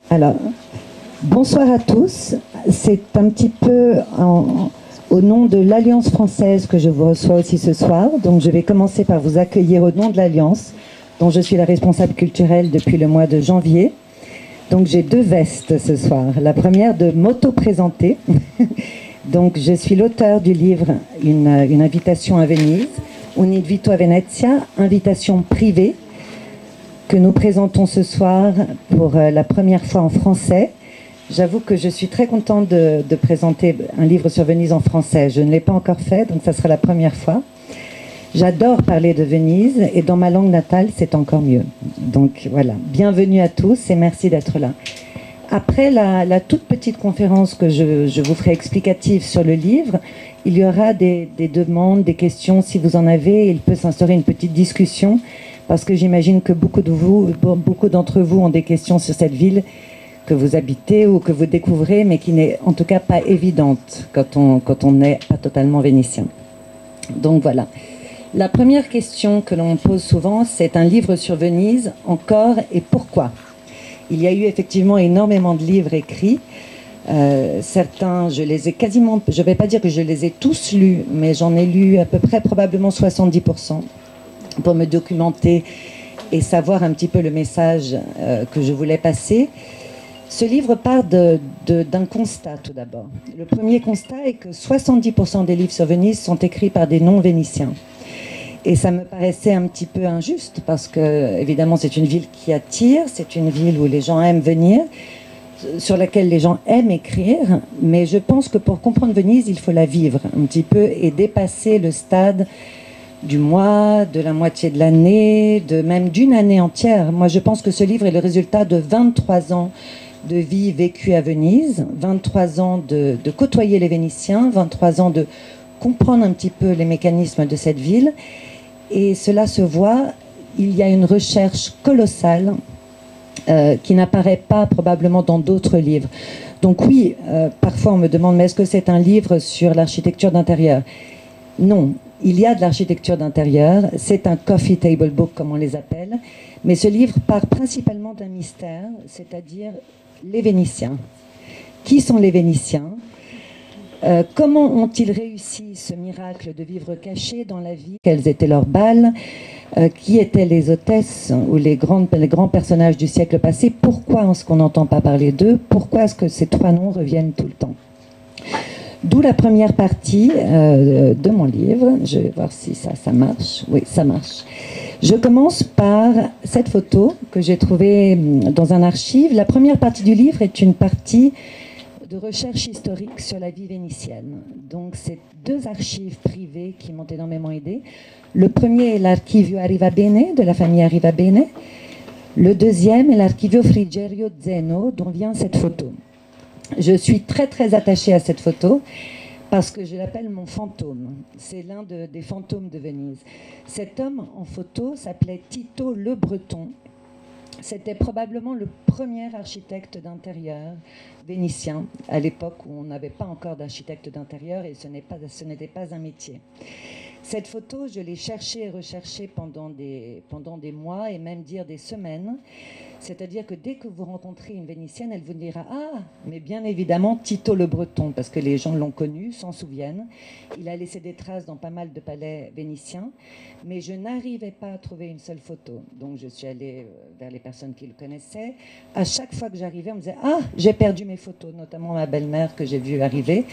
Alors, bonsoir à tous. C'est un petit peu au nom de l'Alliance française que je vous reçois aussi ce soir. Donc, je vais commencer par vous accueillir au nom de l'Alliance, dont je suis la responsable culturelle depuis le mois de janvier. Donc, j'ai deux vestes ce soir. La première de m'auto-présenter. Donc, je suis l'auteur du livre une invitation à Venise, Un invito a Venezia, invitation privée, que nous présentons ce soir pour la première fois en français. J'avoue que je suis très contente de présenter un livre sur Venise en français. Je ne l'ai pas encore fait, donc ça sera la première fois. J'adore parler de Venise et dans ma langue natale, c'est encore mieux. Donc voilà, bienvenue à tous et merci d'être là. Après la toute petite conférence que je vous ferai explicative sur le livre, il y aura des demandes, des questions si vous en avez. Il peut s'instaurer une petite discussion parce que j'imagine que beaucoup d'entre vous ont des questions sur cette ville que vous habitez ou que vous découvrez, mais qui n'est en tout cas pas évidente quand on n'est pas totalement vénitien. Donc voilà. La première question que l'on pose souvent, c'est un livre sur Venise, encore et pourquoi? Il y a eu effectivement énormément de livres écrits. Certains, je les ai quasiment, je ne vais pas dire que je les ai tous lus, mais j'en ai lu à peu près probablement 70% pour me documenter et savoir un petit peu le message que je voulais passer. Ce livre part d'un constat tout d'abord. Le premier constat est que 70% des livres sur Venise sont écrits par des non-vénitiens. Et ça me paraissait un petit peu injuste parce que, évidemment, c'est une ville qui attire, c'est une ville où les gens aiment venir, sur laquelle les gens aiment écrire. Mais je pense que pour comprendre Venise, il faut la vivre un petit peu et dépasser le stade du mois, de la moitié de l'année, même d'une année entière. Moi, je pense que ce livre est le résultat de 23 ans de vie vécue à Venise, 23 ans de côtoyer les Vénitiens, 23 ans de comprendre un petit peu les mécanismes de cette ville. Et cela se voit, il y a une recherche colossale qui n'apparaît pas probablement dans d'autres livres. Donc oui, parfois on me demande, mais est-ce que c'est un livre sur l'architecture d'intérieur? Non, il y a de l'architecture d'intérieur, c'est un coffee table book comme on les appelle, mais ce livre part principalement d'un mystère, c'est-à-dire les Vénitiens. Qui sont les Vénitiens? Comment ont-ils réussi ce miracle de vivre cachés dans la vie? Quels étaient leurs bals? Qui étaient les hôtesses ou les grands personnages du siècle passé? Pourquoi est-ce qu'on n'entend pas parler d'eux? Pourquoi est-ce que ces trois noms reviennent tout le temps? D'où la première partie de mon livre. Je vais voir si ça marche. Oui, ça marche. Je commence par cette photo que j'ai trouvée dans un archive. La première partie du livre est une partie de recherche historique sur la vie vénitienne. Donc, c'est deux archives privées qui m'ont énormément aidé. Le premier est l'Archivio Arrivabene, de la famille Arrivabene. Le deuxième est l'Archivio Frigerio Zeno, dont vient cette photo. Je suis très, très attachée à cette photo parce que je l'appelle mon fantôme. C'est l'un des fantômes de Venise. Cet homme en photo s'appelait Tito Le Breton. C'était probablement le premier architecte d'intérieur vénitien, à l'époque où on n'avait pas encore d'architecte d'intérieur et ce n'était pas un métier. Cette photo, je l'ai cherchée et recherchée pendant des mois et même dire des semaines. C'est-à-dire que dès que vous rencontrez une Vénitienne, elle vous dira « Ah, mais bien évidemment, Tito le Breton », parce que les gens l'ont connu, s'en souviennent. Il a laissé des traces dans pas mal de palais vénitiens, mais je n'arrivais pas à trouver une seule photo. Donc je suis allée vers les personnes qui le connaissaient. À chaque fois que j'arrivais, on me disait « Ah, j'ai perdu mes photos », notamment ma belle-mère que j'ai vue arriver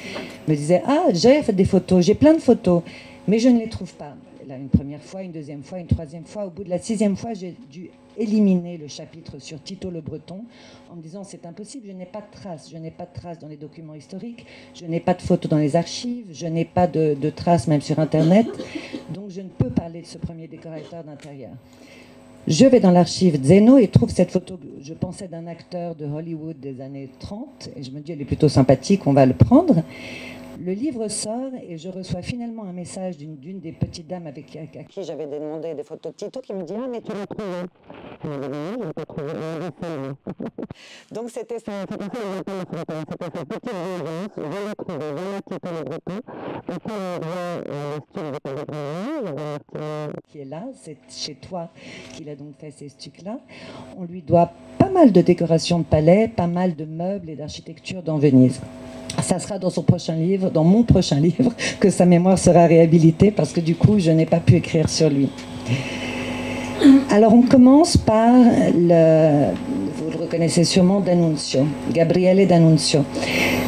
me disait « Ah, j'ai fait des photos, j'ai plein de photos, mais je ne les trouve pas ». Là, une première fois, une deuxième fois, une troisième fois. Au bout de la sixième fois, j'ai dû éliminer le chapitre sur Tito le Breton en me disant c'est impossible, je n'ai pas de traces dans les documents historiques, je n'ai pas de photos dans les archives, je n'ai pas de traces même sur Internet, donc je ne peux parler de ce premier décorateur d'intérieur. Je vais dans l'archive Zeno et trouve cette photo, je pensais d'un acteur de Hollywood des années 30, et je me dis elle est plutôt sympathique, on va le prendre. Le livre sort et je reçois finalement un message d'une des petites dames à qui j'avais demandé des photos de Tito qui me dit « Ah, mais tu l'as trouvé ?» Je l'ai pas trouvé. Donc c'était ça. C'était cette petite urgence. Je l'ai trouvé. Voilà Tito le Breton. Et puis on voit le style de Pellegrini, qui est là. C'est chez toi qu'il a donc fait ces stucs-là. On lui doit pas mal de décorations de palais, pas mal de meubles et d'architecture dans Venise. Ça sera dans son prochain livre, dans mon prochain livre, que sa mémoire sera réhabilitée, parce que du coup, je n'ai pas pu écrire sur lui. Alors, on commence par vous le reconnaissez sûrement, D'Annunzio, Gabriele D'Annunzio.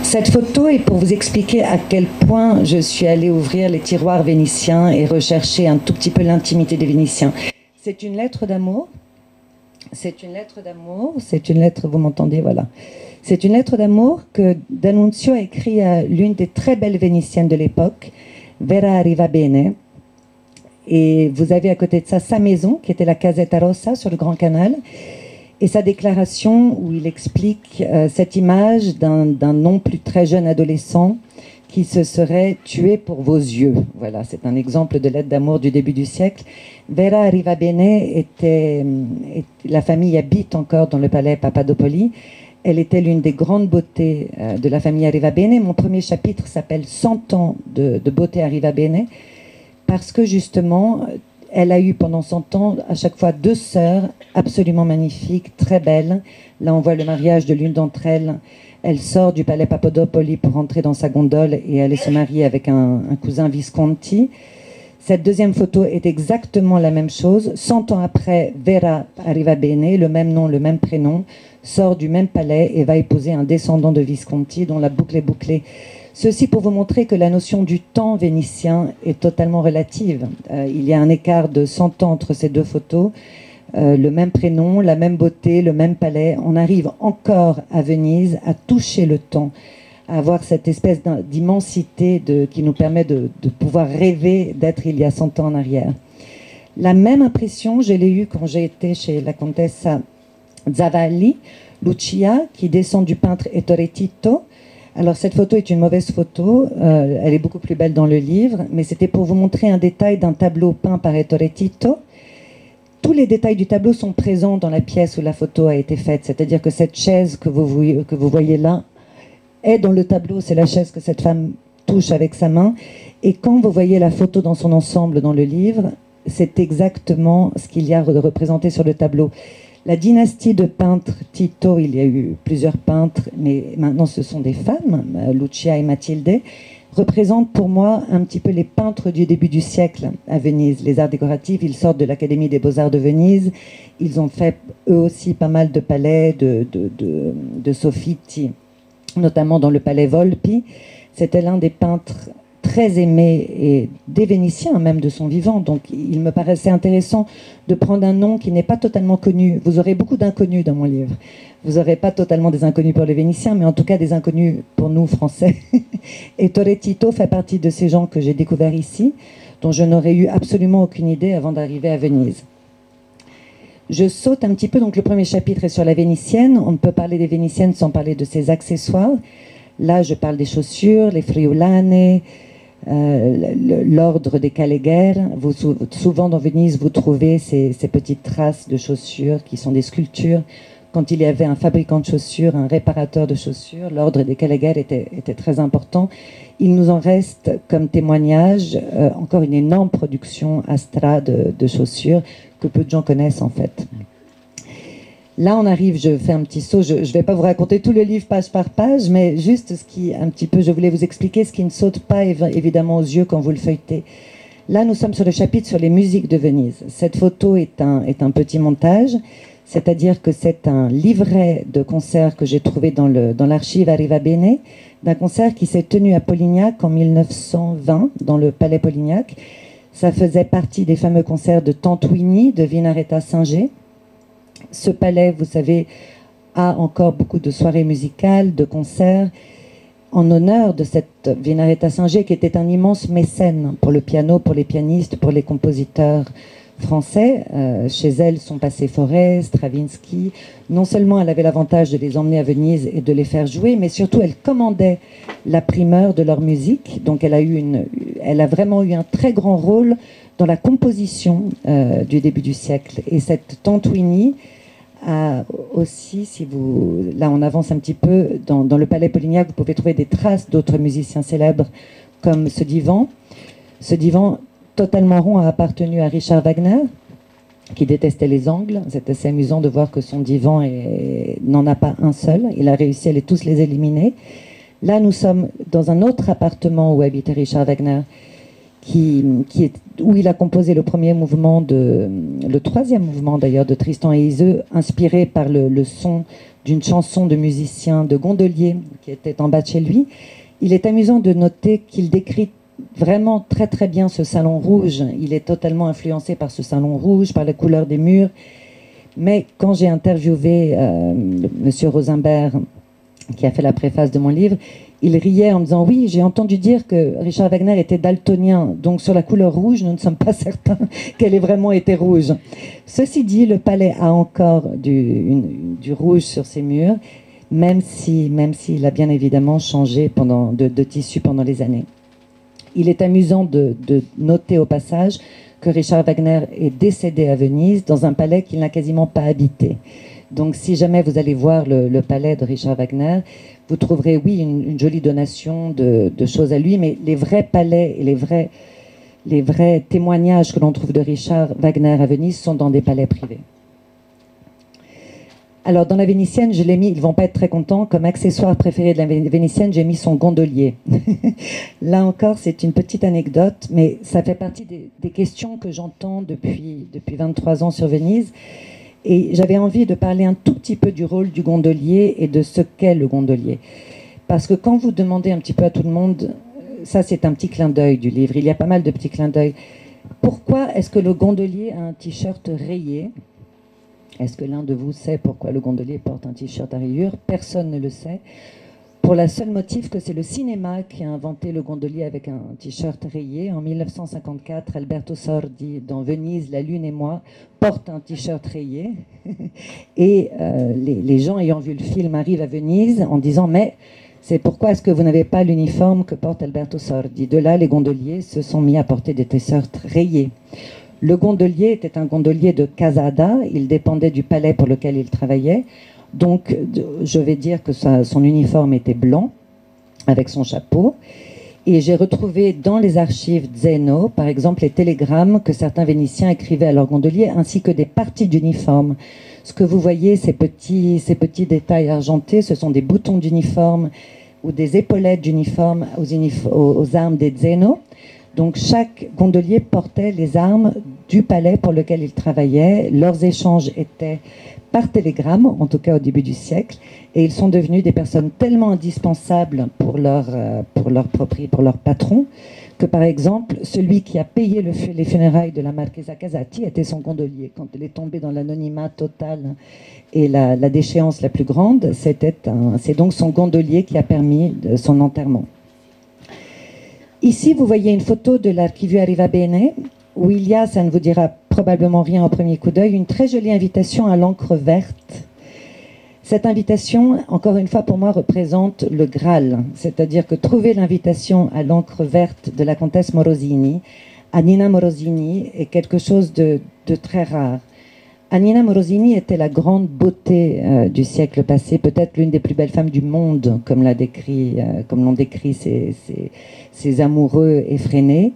Cette photo est pour vous expliquer à quel point je suis allée ouvrir les tiroirs vénitiens et rechercher un tout petit peu l'intimité des Vénitiens. C'est une lettre d'amour. C'est une lettre d'amour. C'est une lettre, vous m'entendez, voilà. C'est une lettre d'amour que D'Annunzio a écrite à l'une des très belles Vénitiennes de l'époque, Vera Arrivabene. Et vous avez à côté de ça sa maison, qui était la Casetta Rossa sur le Grand Canal, et sa déclaration où il explique cette image d'un non plus très jeune adolescent qui se serait tué pour vos yeux. Voilà, c'est un exemple de lettre d'amour du début du siècle. Vera Arrivabene la famille habite encore dans le palais Papadopoli. Elle était l'une des grandes beautés de la famille Arrivabene. Mon premier chapitre s'appelle 100 ans de beauté Arrivabene, parce que justement, elle a eu pendant 100 ans à chaque fois 2 sœurs absolument magnifiques, très belles. Là, on voit le mariage de l'une d'entre elles. Elle sort du palais Papadopoli pour rentrer dans sa gondole et aller se marier avec un cousin Visconti. Cette deuxième photo est exactement la même chose. 100 ans après, Vera Arrivabene, le même nom, le même prénom, sort du même palais et va épouser un descendant de Visconti dont la boucle est bouclée. Ceci pour vous montrer que la notion du temps vénitien est totalement relative. Il y a un écart de 100 ans entre ces 2 photos. Le même prénom, la même beauté, le même palais. On arrive encore à Venise à toucher le temps, à avoir cette espèce d'immensité qui nous permet de pouvoir rêver d'être il y a 100 ans en arrière. La même impression, je l'ai eue quand j'ai été chez la comtesse Zavalli, Lucia, qui descend du peintre Ettore Tito. Alors cette photo est une mauvaise photo, elle est beaucoup plus belle dans le livre, mais c'était pour vous montrer un détail d'un tableau peint par Ettore Tito. Tous les détails du tableau sont présents dans la pièce où la photo a été faite, c'est-à-dire que cette chaise que vous voyez là est dans le tableau, c'est la chaise que cette femme touche avec sa main, et quand vous voyez la photo dans son ensemble dans le livre, c'est exactement ce qu'il y a de représenté sur le tableau. La dynastie de peintres Tito, il y a eu plusieurs peintres, mais maintenant ce sont des femmes, Lucia et Matilde, représentent pour moi un petit peu les peintres du début du siècle à Venise. Les arts décoratifs, ils sortent de l'Académie des Beaux-Arts de Venise, ils ont fait eux aussi pas mal de palais, de soffitti, notamment dans le palais Volpi. C'était l'un des peintres très aimé et des Vénitiens même de son vivant, donc il me paraissait intéressant de prendre un nom qui n'est pas totalement connu. Vous aurez beaucoup d'inconnus dans mon livre, vous n'aurez pas totalement des inconnus pour les Vénitiens, mais en tout cas des inconnus pour nous Français. Et Ettore Tito fait partie de ces gens que j'ai découverts ici, dont je n'aurais eu absolument aucune idée avant d'arriver à Venise. Je saute un petit peu, donc le premier chapitre est sur la Vénitienne. On ne peut parler des Vénitiennes sans parler de ses accessoires. Là je parle des chaussures, les friulane, l'ordre des Caligères. Souvent dans Venise, vous trouvez ces petites traces de chaussures qui sont des sculptures. Quand il y avait un fabricant de chaussures, un réparateur de chaussures, l'ordre des Caligères était très important. Il nous en reste comme témoignage encore une énorme production Astra de chaussures que peu de gens connaissent en fait. Là, on arrive, je fais un petit saut, je ne vais pas vous raconter tout le livre page par page, mais juste ce qui, un petit peu, je voulais vous expliquer ce qui ne saute pas évidemment aux yeux quand vous le feuilletez. Là, nous sommes sur le chapitre sur les musiques de Venise. Cette photo est un petit montage, c'est-à-dire que c'est un livret de concert que j'ai trouvé dans l'archive Arrivabene, d'un concert qui s'est tenu à Polignac en 1920, dans le palais Polignac. Ça faisait partie des fameux concerts de Tantuini, de Vinaretta Singer. Ce palais, vous savez, a encore beaucoup de soirées musicales, de concerts, en honneur de cette Vinaretta Singer qui était un immense mécène pour le piano, pour les pianistes, pour les compositeurs français. Chez elle sont passés Fauré, Stravinsky. Non seulement elle avait l'avantage de les emmener à Venise et de les faire jouer, mais surtout elle commandait la primeur de leur musique. Donc elle a vraiment eu un très grand rôle dans la composition du début du siècle. Et cette Tantuini a aussi, là on avance un petit peu, dans le palais Polignac, vous pouvez trouver des traces d'autres musiciens célèbres comme ce divan. Ce divan totalement rond a appartenu à Richard Wagner. qui détestait les angles. C'est assez amusant de voir que son divan n'en a pas un seul. Il a réussi à tous les éliminer. Là, nous sommes dans un autre appartement où habitait Richard Wagner, où il a composé le premier mouvement, le troisième mouvement d'ailleurs, de Tristan et Iseult, inspiré par le son d'une chanson de musicien de gondolier qui était en bas de chez lui. Il est amusant de noter qu'il décrit vraiment très très bien ce salon rouge. Il est totalement influencé par ce salon rouge, par la couleur des murs. Mais quand j'ai interviewé Monsieur Rosenberg, qui a fait la préface de mon livre, il riait en me disant « Oui, j'ai entendu dire que Richard Wagner était daltonien, donc sur la couleur rouge, nous ne sommes pas certains qu'elle ait vraiment été rouge. » Ceci dit, le palais a encore du rouge sur ses murs, même s'il a bien évidemment changé de tissu pendant les années. Il est amusant de noter au passage que Richard Wagner est décédé à Venise dans un palais qu'il n'a quasiment pas habité. Donc si jamais vous allez voir le palais de Richard Wagner, vous trouverez, oui, une jolie donation de choses à lui, mais les vrais palais et les vrais témoignages que l'on trouve de Richard Wagner à Venise sont dans des palais privés. Alors, dans la Vénitienne, je l'ai mis, ils ne vont pas être très contents, comme accessoire préféré de la Vénitienne, j'ai mis son gondolier. Là encore, c'est une petite anecdote, mais ça fait partie des questions que j'entends depuis 23 ans sur Venise. Et j'avais envie de parler un tout petit peu du rôle du gondolier et de ce qu'est le gondolier. Parce que quand vous demandez un petit peu à tout le monde, ça c'est un petit clin d'œil du livre, il y a pas mal de petits clins d'œil. Pourquoi est-ce que le gondolier a un t-shirt rayé ? Est-ce que l'un de vous sait pourquoi le gondolier porte un t-shirt à rayures ? Personne ne le sait. Pour la seule motif que c'est le cinéma qui a inventé le gondolier avec un t-shirt rayé. En 1954, Alberto Sordi, dans Venise, La Lune et moi, porte un t-shirt rayé. Et les gens ayant vu le film arrivent à Venise en disant « Mais c'est pourquoi est-ce que vous n'avez pas l'uniforme que porte Alberto Sordi ?» De là, les gondoliers se sont mis à porter des t-shirts rayés. Le gondolier était un gondolier de Casada. Il dépendait du palais pour lequel il travaillait. Donc, je vais dire que son uniforme était blanc, avec son chapeau. Et j'ai retrouvé dans les archives Zeno, par exemple, les télégrammes que certains Vénitiens écrivaient à leurs gondoliers, ainsi que des parties d'uniforme. Ce que vous voyez, ces petits détails argentés, ce sont des boutons d'uniforme ou des épaulettes d'uniforme aux armes des Zeno. Donc, chaque gondolier portait les armes du palais pour lequel il travaillait. Leurs échanges étaient par télégramme, en tout cas au début du siècle, et ils sont devenus des personnes tellement indispensables pour leur patron, que par exemple, celui qui a payé les funérailles de la Marchesa Casati était son gondolier. Quand elle est tombée dans l'anonymat total et la déchéance la plus grande, c'est donc son gondolier qui a permis son enterrement. Ici, vous voyez une photo de l'Archivio Arrivabene, où il y a, ça ne vous dira probablement rien au premier coup d'œil, une très jolie invitation à l'encre verte. Cette invitation, encore une fois, pour moi, représente le Graal. C'est-à-dire que trouver l'invitation à l'encre verte de la comtesse Morosini, à Nina Morosini, est quelque chose de très rare. Annina Morosini était la grande beauté du siècle passé, peut-être l'une des plus belles femmes du monde, comme l'ont décrit ces amoureux effrénés.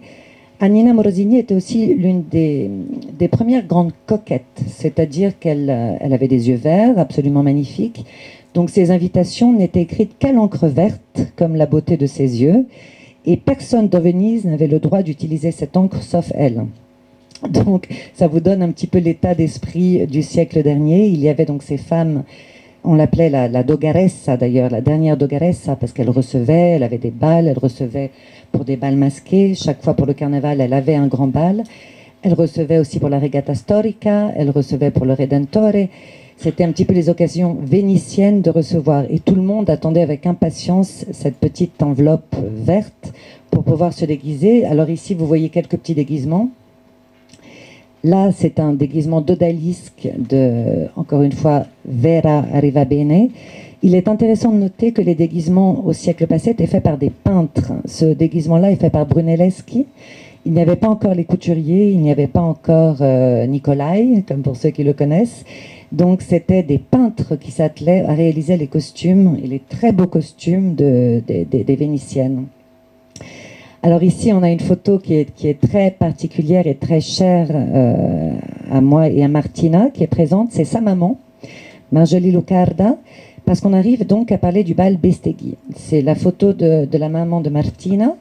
Annina Morosini était aussi l'une des premières grandes coquettes, c'est-à-dire qu'elle avait des yeux verts absolument magnifiques. Donc ses invitations n'étaient écrites qu'à l'encre verte, comme la beauté de ses yeux, et personne dans Venise n'avait le droit d'utiliser cette encre sauf elle. Donc ça vous donne un petit peu l'état d'esprit du siècle dernier. Il y avait donc ces femmes, on l'appelait la dogaressa d'ailleurs, la dernière dogaressa, parce qu'elle recevait, elle avait des bals, elle recevait pour des bals masqués. Chaque fois pour le carnaval, elle avait un grand bal. Elle recevait aussi pour la Regata Storica, elle recevait pour le Redentore. C'était un petit peu les occasions vénitiennes de recevoir. Et tout le monde attendait avec impatience cette petite enveloppe verte pour pouvoir se déguiser. Alors ici, vous voyez quelques petits déguisements. Là, c'est un déguisement d'odalisque de, encore une fois, Vera Arrivabene. Il est intéressant de noter que les déguisements au siècle passé étaient faits par des peintres. Ce déguisement-là est fait par Brunelleschi. Il n'y avait pas encore les couturiers, il n'y avait pas encore Nicolai, comme pour ceux qui le connaissent. Donc, c'était des peintres qui s'attelaient à réaliser les costumes, et les très beaux costumes des Vénitiennes. Alors ici, on a une photo qui est très particulière et très chère à moi et à Martina qui est présente, c'est sa maman, Marjolie Lucarda, parce qu'on arrive donc à parler du bal Bestegui. C'est la photo de la maman de Martina.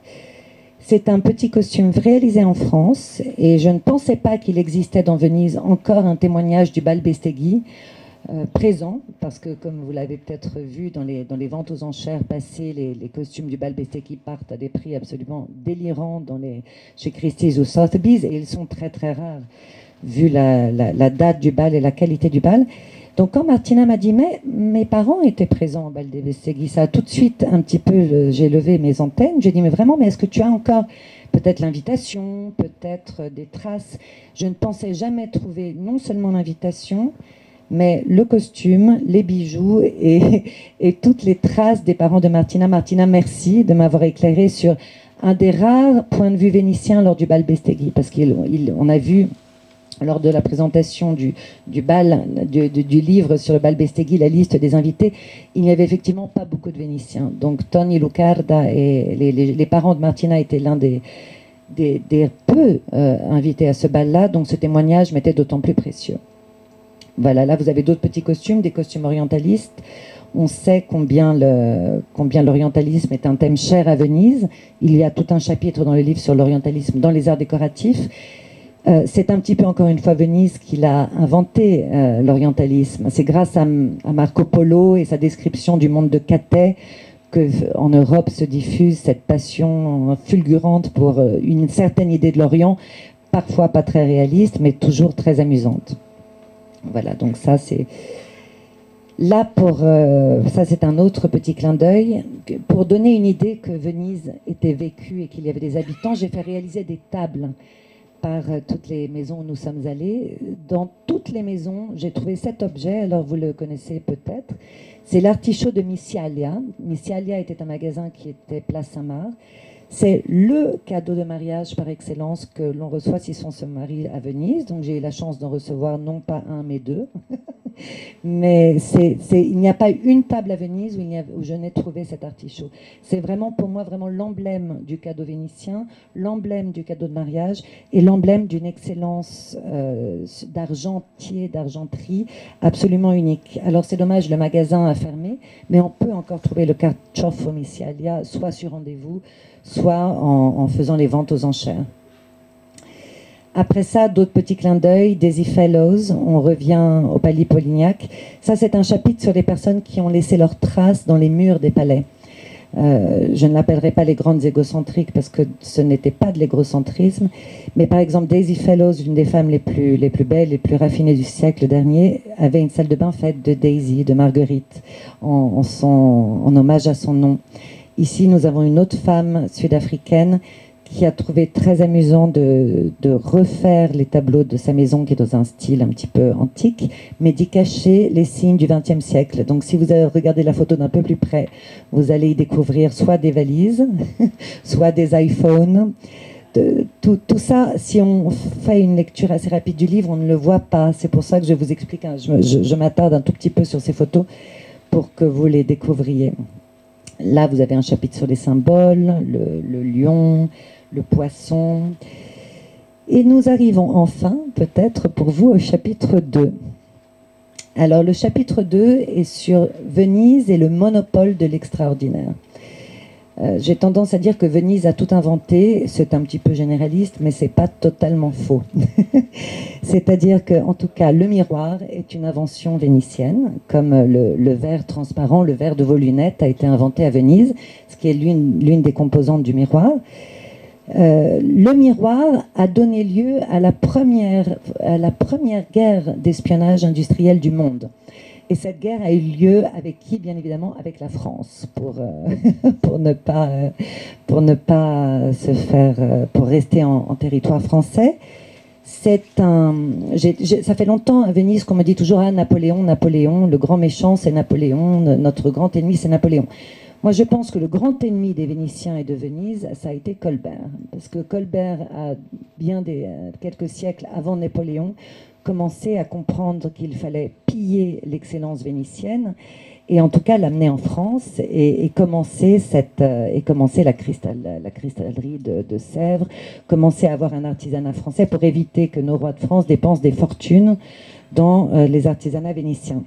C'est un petit costume réalisé en France et je ne pensais pas qu'il existait dans Venise encore un témoignage du bal Bestegui présent, parce que comme vous l'avez peut-être vu dans les ventes aux enchères passées, les costumes du bal Bestegui partent à des prix absolument délirants chez Christie's ou Sotheby's et ils sont très très rares vu la date du bal et la qualité du bal. Donc quand Martina m'a dit mais mes parents étaient présents au bal des Bestegui, ça a tout de suite un petit peu, j'ai levé mes antennes, j'ai dit mais vraiment, mais est-ce que tu as encore peut-être l'invitation, peut-être des traces? Je ne pensais jamais trouver non seulement l'invitation, mais le costume, les bijoux et toutes les traces des parents de Martina. Martina, merci de m'avoir éclairé sur un des rares points de vue vénitiens lors du bal Bestegui, parce qu'on a vu lors de la présentation du livre sur le bal Bestegui, la liste des invités, il n'y avait effectivement pas beaucoup de Vénitiens. Donc Tony Lucarda et les parents de Martina étaient l'un des peu invités à ce bal-là, donc ce témoignage m'était d'autant plus précieux. Voilà, là vous avez d'autres petits costumes, des costumes orientalistes. On sait combien l'orientalisme est un thème cher à Venise. Il y a tout un chapitre dans le livre sur l'orientalisme dans les arts décoratifs. C'est un petit peu, encore une fois, Venise qui l'a inventé, l'orientalisme. C'est grâce à Marco Polo et sa description du monde de Cathay qu'en Europe se diffuse cette passion fulgurante pour une certaine idée de l'Orient, parfois pas très réaliste, mais toujours très amusante. Voilà, donc ça c'est... Là, ça c'est un autre petit clin d'œil. Pour donner une idée que Venise était vécue et qu'il y avait des habitants, j'ai fait réaliser des tables par toutes les maisons où nous sommes allés. Dans toutes les maisons, j'ai trouvé cet objet, alors vous le connaissez peut-être. C'est l'artichaut de Missialia. Missialia était un magasin qui était place Saint-Marc. C'est le cadeau de mariage par excellence que l'on reçoit si on se marie à Venise. Donc j'ai eu la chance d'en recevoir non pas un, mais deux. Mais il n'y a pas une table à Venise où je n'ai trouvé cet artichaut. C'est vraiment pour moi vraiment l'emblème du cadeau vénitien, l'emblème du cadeau de mariage et l'emblème d'une excellence d'argentier, d'argenterie absolument unique. Alors c'est dommage, le magasin a fermé, mais on peut encore trouver le carciofo Missialia, soit sur rendez-vous, soit en faisant les ventes aux enchères. Après ça, d'autres petits clins d'œil, Daisy Fellows, on revient au Palais Polignac. Ça, c'est un chapitre sur les personnes qui ont laissé leurs traces dans les murs des palais. Je ne l'appellerai pas les grandes égocentriques parce que ce n'était pas de l'égocentrisme, mais par exemple Daisy Fellows, l'une des femmes les plus belles, les plus raffinées du siècle dernier, avait une salle de bain faite de Daisy, de Marguerite, en hommage à son nom. Ici, nous avons une autre femme sud-africaine qui a trouvé très amusant de refaire les tableaux de sa maison, qui est dans un style un petit peu antique, mais d'y cacher les signes du XXe siècle. Donc si vous avez regardé la photo d'un peu plus près, vous allez y découvrir soit des valises, soit des iPhones. Tout ça, si on fait une lecture assez rapide du livre, on ne le voit pas. C'est pour ça que je vous explique, je m'attarde un tout petit peu sur ces photos pour que vous les découvriez. Là, vous avez un chapitre sur les symboles, le lion, le poisson. Et nous arrivons enfin, peut-être pour vous, au chapitre 2. Alors, le chapitre 2 est sur Venise et le monopole de l'extraordinaire. J'ai tendance à dire que Venise a tout inventé, c'est un petit peu généraliste, mais c'est pas totalement faux. C'est-à-dire que, en tout cas, le miroir est une invention vénitienne, comme le verre transparent, le verre de vos lunettes a été inventé à Venise, ce qui est l'une des composantes du miroir. Le miroir a donné lieu à la première guerre d'espionnage industriel du monde. Et cette guerre a eu lieu avec qui? Bien évidemment avec la France, pour ne pas se faire, pour rester en territoire français. Ça fait longtemps à Venise qu'on me dit toujours Napoléon, le grand méchant c'est Napoléon, notre grand ennemi c'est Napoléon. Moi je pense que le grand ennemi des Vénitiens et de Venise, ça a été Colbert, parce que Colbert a quelques siècles avant Napoléon commencé à comprendre qu'il fallait piller l'excellence vénitienne et en tout cas l'amener en France et commencer la cristallerie de Sèvres, commencer à avoir un artisanat français pour éviter que nos rois de France dépensent des fortunes dans les artisanats vénitiens.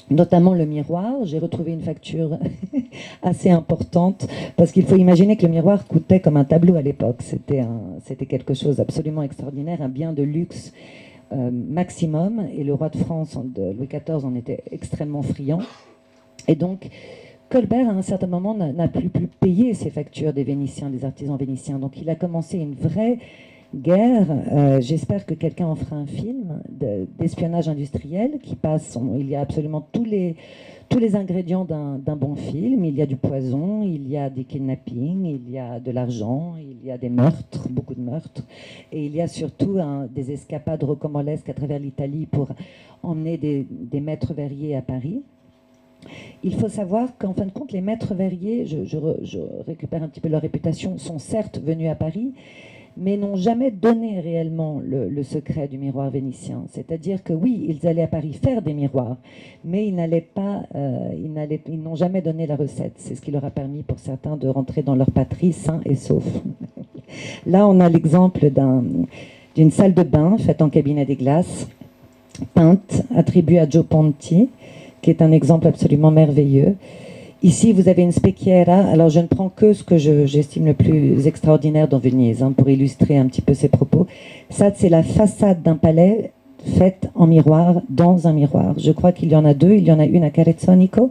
Notamment le miroir, j'ai retrouvé une facture assez importante, parce qu'il faut imaginer que le miroir coûtait comme un tableau à l'époque. C'était quelque chose d'absolument extraordinaire, un bien de luxe maximum, et le roi de France, Louis XIV, en était extrêmement friand. Et donc, Colbert, à un certain moment, n'a plus pu payer ses factures des Vénitiens, des artisans vénitiens. Donc il a commencé une vraie guerre. J'espère que quelqu'un en fera un film d'espionnage industriel qui passe. Il y a absolument tous les ingrédients d'un bon film. Il y a du poison, il y a des kidnappings, il y a de l'argent, il y a des meurtres, beaucoup de meurtres. Et il y a surtout des escapades rocambolesques à travers l'Italie pour emmener des maîtres verriers à Paris. Il faut savoir qu'en fin de compte, les maîtres verriers, je récupère un petit peu leur réputation, sont certes venus à Paris, mais n'ont jamais donné réellement le secret du miroir vénitien. C'est-à-dire que oui, ils allaient à Paris faire des miroirs, mais ils n'ont jamais donné la recette. C'est ce qui leur a permis pour certains de rentrer dans leur patrie sains et saufs. Là, on a l'exemple d'une salle de bain faite en cabinet des glaces, peinte, attribuée à Gio Ponti, qui est un exemple absolument merveilleux. Ici, vous avez une specchiera. Alors, je ne prends que ce que j'estime le plus extraordinaire dans Venise, pour illustrer un petit peu ses propos. Ça, c'est la façade d'un palais faite en miroir, dans un miroir. Je crois qu'il y en a deux. Il y en a une à Carezzonico,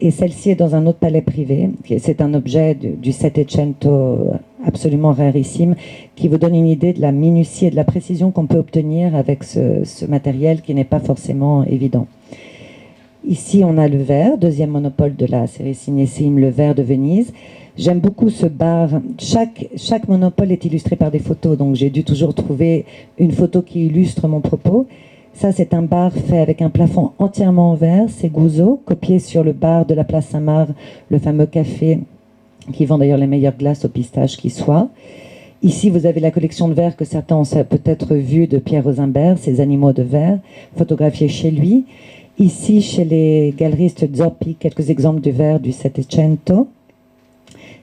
et celle-ci est dans un autre palais privé. C'est un objet du Settecento absolument rarissime, qui vous donne une idée de la minutie et de la précision qu'on peut obtenir avec ce matériel qui n'est pas forcément évident. Ici, on a le verre, deuxième monopole de la série Cinécime, le verre de Venise. J'aime beaucoup ce bar. Chaque monopole est illustré par des photos, donc j'ai dû toujours trouver une photo qui illustre mon propos. Ça, c'est un bar fait avec un plafond entièrement en verre. C'est Gouzeau, copié sur le bar de la place Saint-Marc, le fameux café qui vend d'ailleurs les meilleures glaces au pistache qui soient. Ici, vous avez la collection de verres que certains ont peut-être vu de Pierre Rosenberg, ses animaux de verre, photographiés chez lui. Ici, chez les galeristes Zoppi, quelques exemples de verres du Settecento.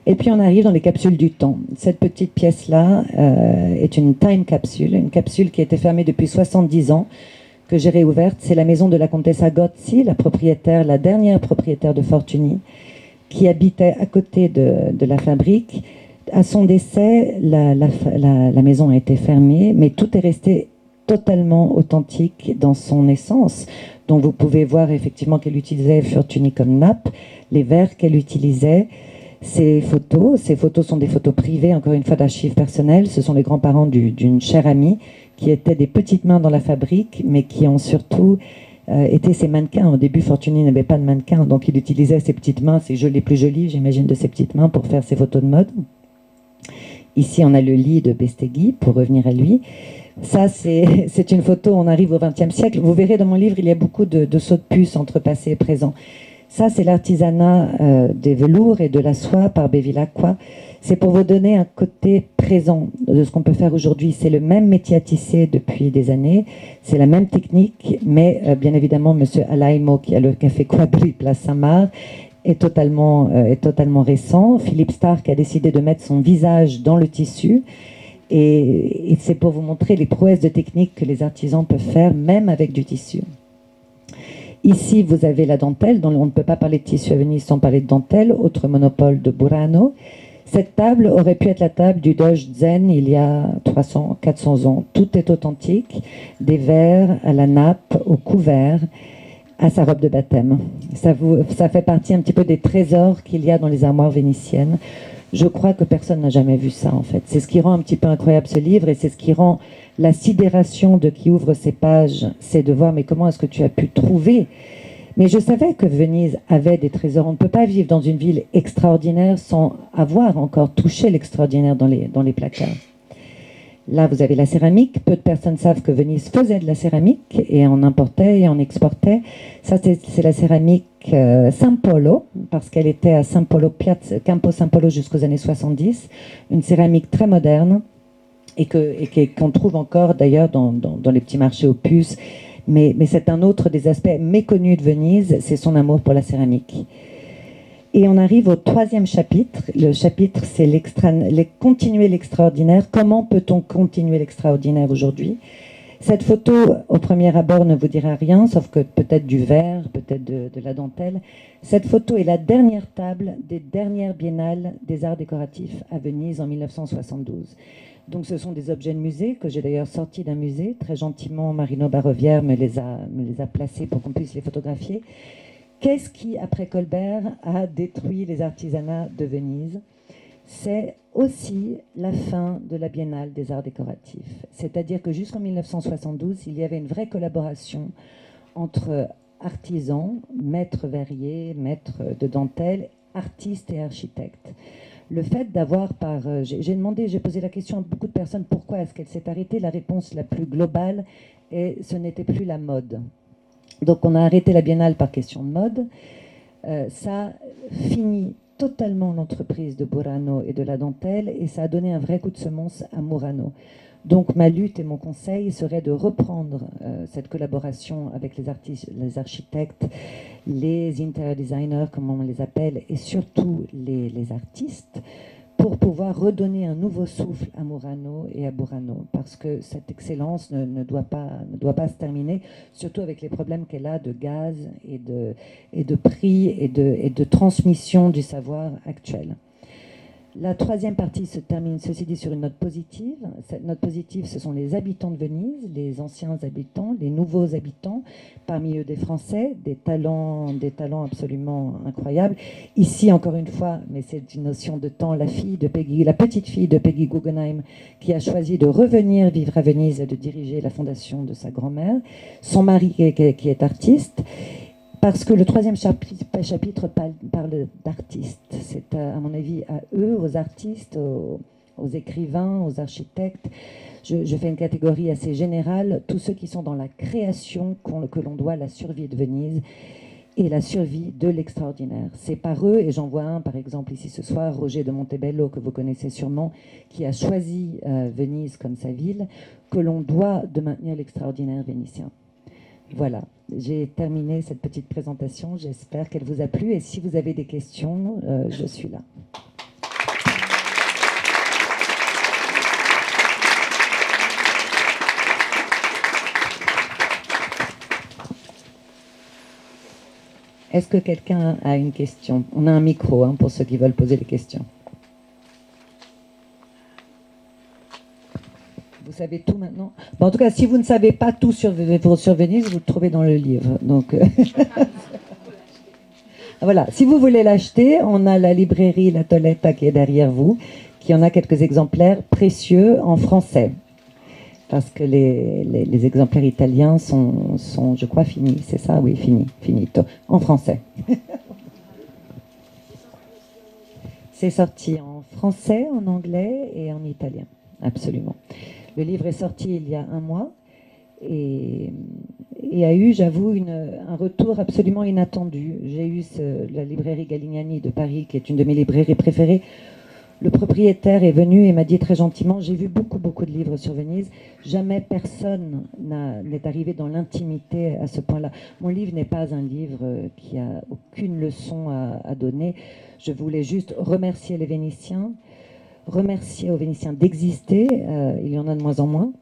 Et puis, on arrive dans les capsules du temps. Cette petite pièce-là est une time capsule, une capsule qui a été fermée depuis 70 ans, que j'ai réouverte. C'est la maison de la Contessa Gozzi, la dernière propriétaire de Fortuny, qui habitait à côté de la fabrique. À son décès, la maison a été fermée, mais tout est resté totalement authentique dans son essence. Donc vous pouvez voir effectivement qu'elle utilisait Fortuny comme nappe, les verres qu'elle utilisait, ses photos sont des photos privées, encore une fois d'archives personnelles. Ce sont les grands-parents d'une chère amie qui étaient des petites mains dans la fabrique, mais qui ont surtout été ses mannequins. Au début, Fortuny n'avait pas de mannequin, donc il utilisait ses petites mains, les plus jolies, j'imagine, de ses petites mains pour faire ses photos de mode. Ici, on a le lit de Bestegui, pour revenir à lui. Ça, c'est une photo, on arrive au XXe siècle. Vous verrez dans mon livre, il y a beaucoup de sauts de puce entre passé et présent. Ça, c'est l'artisanat des velours et de la soie par Bevilacqua. C'est pour vous donner un côté présent de ce qu'on peut faire aujourd'hui. C'est le même métier à tisser depuis des années, c'est la même technique, mais bien évidemment, M. Alaimo, qui a le café Quadri, place Saint-Marc, est totalement récent. Philippe Stark a décidé de mettre son visage dans le tissu. Et c'est pour vous montrer les prouesses de technique que les artisans peuvent faire, même avec du tissu. Ici, vous avez la dentelle, dont on ne peut pas parler de tissu à Venise sans parler de dentelle, autre monopole de Burano. Cette table aurait pu être la table du Doge Zen il y a 300, 400 ans. Tout est authentique, des verres à la nappe, au couvert, à sa robe de baptême. Ça fait partie un petit peu des trésors qu'il y a dans les armoires vénitiennes. Je crois que personne n'a jamais vu ça, en fait. C'est ce qui rend un petit peu incroyable ce livre, et c'est ce qui rend la sidération de qui ouvre ces pages, c'est de voir, mais comment est-ce que tu as pu trouver? Mais je savais que Venise avait des trésors. On ne peut pas vivre dans une ville extraordinaire sans avoir encore touché l'extraordinaire dans les placards. Là, vous avez la céramique. Peu de personnes savent que Venise faisait de la céramique et en importait et en exportait. Ça, c'est la céramique San Polo, parce qu'elle était à San Polo, Campo San Polo jusqu'aux années 70. Une céramique très moderne et qu'on trouve encore d'ailleurs dans les petits marchés aux puces. Mais c'est un autre des aspects méconnus de Venise, c'est son amour pour la céramique. Et on arrive au troisième chapitre. Le chapitre, c'est continuer l'extraordinaire. Comment peut-on continuer l'extraordinaire aujourd'hui? Cette photo, au premier abord, ne vous dira rien, sauf que peut-être du verre, peut-être de la dentelle. Cette photo est la dernière table des dernières biennales des arts décoratifs à Venise en 1972. Donc ce sont des objets de musée que j'ai d'ailleurs sortis d'un musée. Très gentiment, Marino Barovière me les a placés pour qu'on puisse les photographier. Qu'est-ce qui, après Colbert, a détruit les artisanats de Venise? C'est aussi la fin de la Biennale des arts décoratifs. C'est-à-dire que jusqu'en 1972, il y avait une vraie collaboration entre artisans, maîtres verriers, maîtres de dentelle, artistes et architectes. Le fait d'avoir j'ai posé la question à beaucoup de personnes, pourquoi est-ce qu'elle s'est arrêtée? La réponse la plus globale est, ce n'était plus la mode. Donc on a arrêté la Biennale par question de mode. Ça finit totalement l'entreprise de Burano et de la dentelle et ça a donné un vrai coup de semonce à Murano. Donc ma lutte et mon conseil serait de reprendre cette collaboration avec les artistes, les architectes, les interior designers, comme on les appelle, et surtout les artistes, pour pouvoir redonner un nouveau souffle à Murano et à Burano, parce que cette excellence ne doit pas se terminer, surtout avec les problèmes qu'elle a de gaz et de prix et de transmission du savoir actuel. La troisième partie se termine, ceci dit, sur une note positive. Cette note positive, ce sont les habitants de Venise, les anciens habitants, les nouveaux habitants, parmi eux des Français, des talents absolument incroyables. Ici, encore une fois, mais c'est une notion de temps, la petite fille de Peggy Guggenheim, qui a choisi de revenir vivre à Venise et de diriger la fondation de sa grand-mère, son mari qui est artiste. Parce que le troisième chapitre parle d'artistes. C'est à mon avis à eux, aux artistes, aux écrivains, aux architectes. Je fais une catégorie assez générale. Tous ceux qui sont dans la création que l'on doit la survie de Venise et la survie de l'extraordinaire. C'est par eux, et j'en vois un par exemple ici ce soir, Roger de Montebello, que vous connaissez sûrement, qui a choisi Venise comme sa ville, que l'on doit de maintenir l'extraordinaire vénitien. Voilà, j'ai terminé cette petite présentation. J'espère qu'elle vous a plu. Et si vous avez des questions, je suis là. Est-ce que quelqu'un a une question? On a un micro pour ceux qui veulent poser des questions. Vous savez tout maintenant? Bon, en tout cas, si vous ne savez pas tout sur Venise, vous le trouvez dans le livre. Donc, voilà. Si vous voulez l'acheter, on a la librairie La Toletta qui est derrière vous, qui en a quelques exemplaires précieux en français. Parce que les exemplaires italiens sont, je crois, finis. C'est ça? Oui, finito. En français. C'est sorti en français, en anglais et en italien. Absolument. Le livre est sorti il y a un mois et a eu, j'avoue, un retour absolument inattendu. J'ai eu la librairie Galignani de Paris, qui est une de mes librairies préférées. Le propriétaire est venu et m'a dit très gentiment, j'ai vu beaucoup de livres sur Venise, jamais personne n'est arrivé dans l'intimité à ce point-là. Mon livre n'est pas un livre qui a aucune leçon à donner. Je voulais juste remercier les Vénitiens, remercier aux Vénitiens d'exister, il y en a de moins en moins,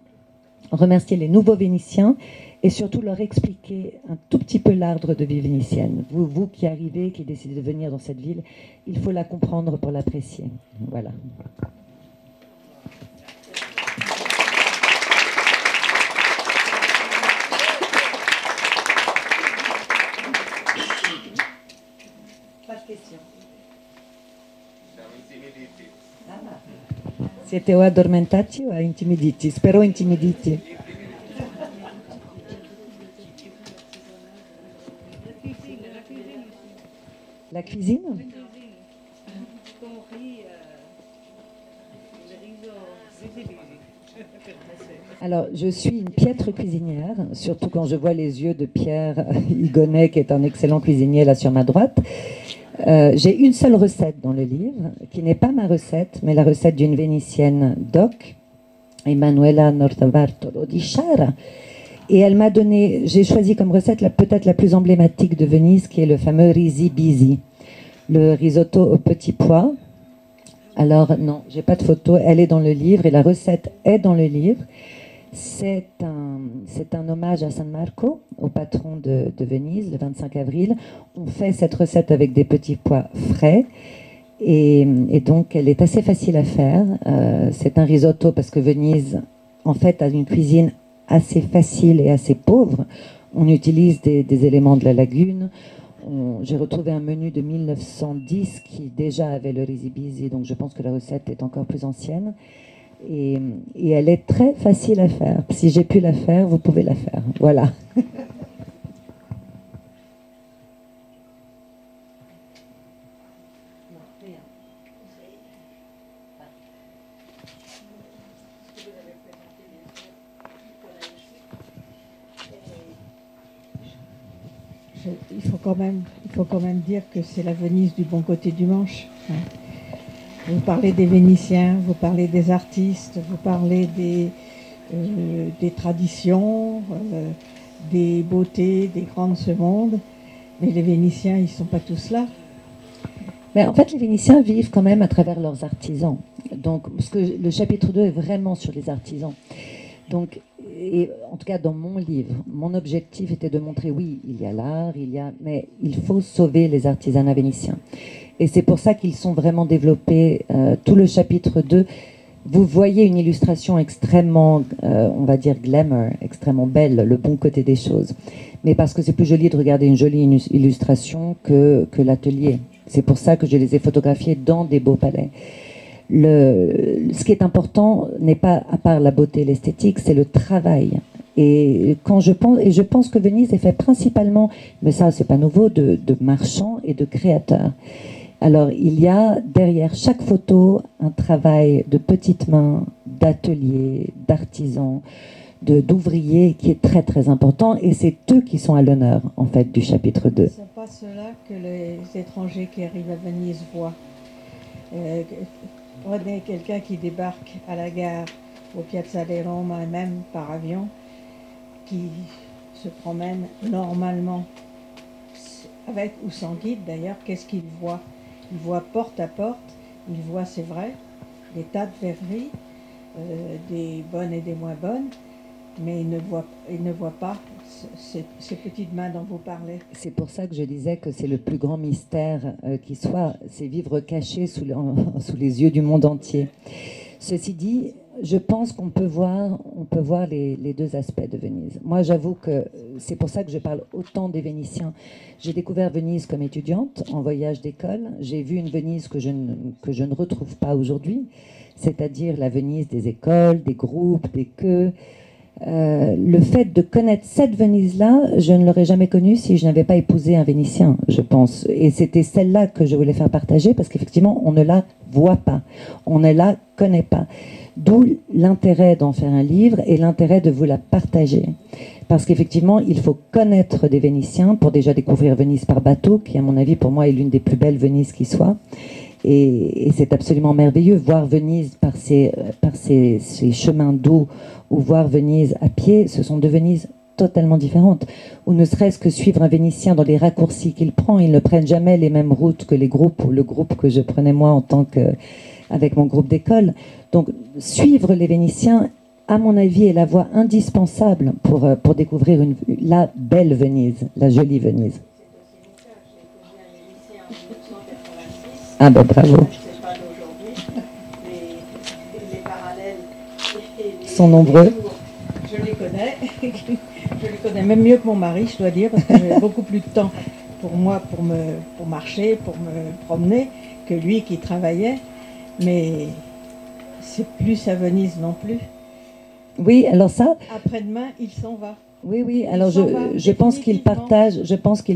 remercier les nouveaux Vénitiens et surtout leur expliquer un tout petit peu l'art de vie vénitienne. Vous qui arrivez, qui décidez de venir dans cette ville, il faut la comprendre pour l'apprécier. Voilà. Pas de questions. Siete o addormentati o intimiditi? Spero intimiditi. La cuisine? Alors, je suis une piètre cuisinière, surtout quand je vois les yeux de Pierre Higonnet, qui est un excellent cuisinier là sur ma droite. J'ai une seule recette dans le livre, qui n'est pas ma recette, mais la recette d'une Vénitienne doc, Emanuela Nortabartolo di Sciara, Et elle m'a donné, j'ai choisi comme recette peut-être la plus emblématique de Venise, qui est le fameux risi bisi, le risotto aux petits pois. Alors non, j'ai pas de photo, elle est dans le livre et la recette est dans le livre. C'est un hommage à San Marco, au patron de Venise, le 25 avril. On fait cette recette avec des petits pois frais. Et donc, elle est assez facile à faire. C'est un risotto parce que Venise, en fait, a une cuisine assez facile et assez pauvre. On utilise des éléments de la lagune. J'ai retrouvé un menu de 1910 qui déjà avait le risibisi, donc je pense que la recette est encore plus ancienne. Et elle est très facile à faire. Si j'ai pu la faire, vous pouvez la faire. Voilà. Il faut quand même dire que c'est la Venise du bon côté du Manche. Vous parlez des Vénitiens, vous parlez des artistes, vous parlez des traditions, des beautés, des grands de ce monde. Mais les Vénitiens, ils ne sont pas tous là. Mais en fait, les Vénitiens vivent quand même à travers leurs artisans. Donc, parce que le chapitre 2 est vraiment sur les artisans. Donc, et en tout cas dans mon livre, mon objectif était de montrer, oui, il y a l'art, mais il faut sauver les artisanats vénitiens. Et c'est pour ça qu'ils sont vraiment développés. Tout le chapitre 2, vous voyez une illustration extrêmement, on va dire glamour, extrêmement belle, le bon côté des choses. Mais parce que c'est plus joli de regarder une jolie illustration que l'atelier. C'est pour ça que je les ai photographiés dans des beaux palais. Ce qui est important n'est pas, à part la beauté et l'esthétique, c'est le travail. Et je pense que Venise est fait principalement, mais ça c'est pas nouveau, de marchands et de créateurs. Alors il y a derrière chaque photo un travail de petites mains, d'ateliers, d'artisans, d'ouvriers qui est très très important, et c'est eux qui sont à l'honneur en fait du chapitre 2. Ce n'est pas cela que les étrangers qui arrivent à Venise voient. Prenez quelqu'un qui débarque à la gare, au Piazza di Roma, et même par avion, qui se promène normalement, avec ou sans guide d'ailleurs, qu'est-ce qu'il voit? Il voit porte à porte, il voit, c'est vrai, des tas de verreries, des bonnes et des moins bonnes, mais il ne voit pas ces petites mains dont vous parlez. C'est pour ça que je disais que c'est le plus grand mystère qui soit, c'est vivre caché sous les yeux du monde entier. Ceci dit, je pense qu'on peut voir les deux aspects de Venise. Moi, j'avoue que c'est pour ça que je parle autant des Vénitiens. J'ai découvert Venise comme étudiante, en voyage d'école. J'ai vu une Venise que je ne retrouve pas aujourd'hui, c'est-à-dire la Venise des écoles, des groupes, des queues. Le fait de connaître cette Venise-là, je ne l'aurais jamais connue si je n'avais pas épousé un Vénitien, je pense. Et c'était celle-là que je voulais faire partager parce qu'effectivement, on ne la voit pas, on ne la connaît pas. D'où l'intérêt d'en faire un livre et l'intérêt de vous la partager. Parce qu'effectivement, il faut connaître des Vénitiens pour déjà découvrir Venise par bateau, qui à mon avis pour moi est l'une des plus belles Venises qui soit. Et c'est absolument merveilleux, voir Venise par ces chemins d'eau ou voir Venise à pied, ce sont deux Venises totalement différentes. Ou ne serait-ce que suivre un Vénitien dans les raccourcis qu'il prend, ils ne prennent jamais les mêmes routes que les groupes, ou le groupe que je prenais moi avec mon groupe d'école. Donc suivre les Vénitiens, à mon avis, est la voie indispensable pour découvrir la belle Venise, la jolie Venise. Ah ben bravo. Les parallèles sont nombreux. Je les connais. Je les connais même mieux que mon mari, je dois dire, parce que j'ai beaucoup plus de temps pour moi pour marcher, pour me promener, que lui qui travaillait. Mais c'est plus à Venise non plus. Oui, alors ça. Après-demain, il s'en va. Oui, oui. Alors je pense qu'il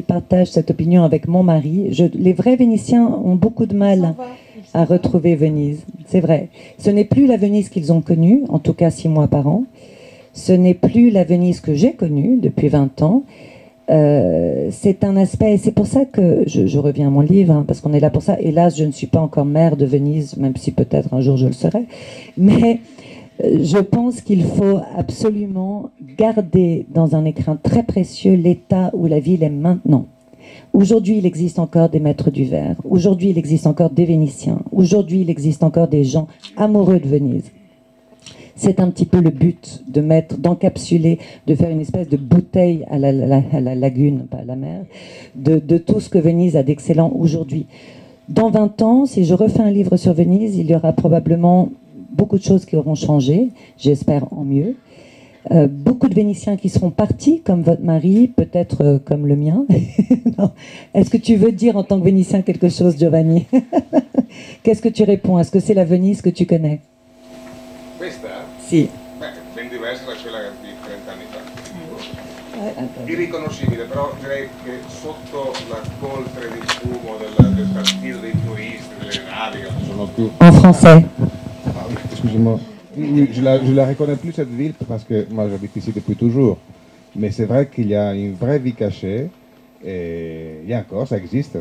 partage cette opinion avec mon mari. Les vrais Vénitiens ont beaucoup de mal à retrouver Venise. C'est vrai. Ce n'est plus la Venise qu'ils ont connue, en tout cas 6 mois par an. Ce n'est plus la Venise que j'ai connue depuis 20 ans. C'est un aspect, et c'est pour ça que je reviens à mon livre, hein, parce qu'on est là pour ça. Hélas, je ne suis pas encore maire de Venise, même si peut-être un jour je le serai. Mais Je pense qu'il faut absolument garder dans un écrin très précieux l'état où la ville est maintenant. Aujourd'hui, il existe encore des maîtres du verre. Aujourd'hui, il existe encore des Vénitiens. Aujourd'hui, il existe encore des gens amoureux de Venise. C'est un petit peu le but de mettre, d'encapsuler, de faire une espèce de bouteille à la lagune, pas à la mer, de tout ce que Venise a d'excellent aujourd'hui. Dans 20 ans, si je refais un livre sur Venise, il y aura probablement beaucoup de choses qui auront changé, j'espère en mieux. Beaucoup de Vénitiens qui seront partis, comme votre mari, peut-être comme le mien. Est-ce que tu veux dire en tant que Vénitien quelque chose, Giovanni? Qu'est-ce que tu réponds? Est-ce que c'est la Venise que tu connais? Questa? Sì. Beh, ben diversa da quella di 30 anni fa. Irriconoscibile, però direi che sotto la coltre di fumo del partito dei turisti, delle navi, che non sono più... En français. Ah, oui, excusez-moi. Oui, je la reconnais plus cette ville parce que moi j'habite ici depuis toujours. Mais c'est vrai qu'il y a une vraie vie cachée. Et il y a encore, ça existe.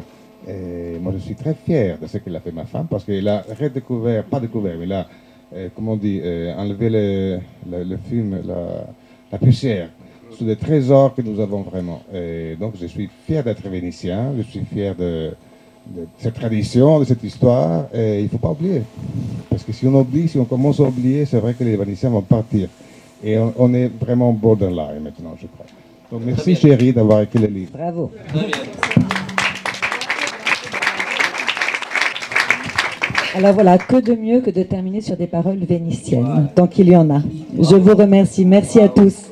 Et moi je suis très fier de ce qu'elle a fait ma femme parce qu'elle a redécouvert, pas découvert, mais elle a, comment on dit, enlevé le film, la poussière sur des trésors que nous avons vraiment. Et donc je suis fier d'être vénitien, je suis fier de cette tradition, de cette histoire, et il ne faut pas oublier. Parce que si on oublie, si on commence à oublier, c'est vrai que les Vénitiens vont partir. Et on est vraiment borderline maintenant, je crois. Donc merci chérie d'avoir écrit le livre. Bravo. Alors voilà, que de mieux que de terminer sur des paroles vénitiennes. Donc il y en a. Je vous remercie. Merci à tous.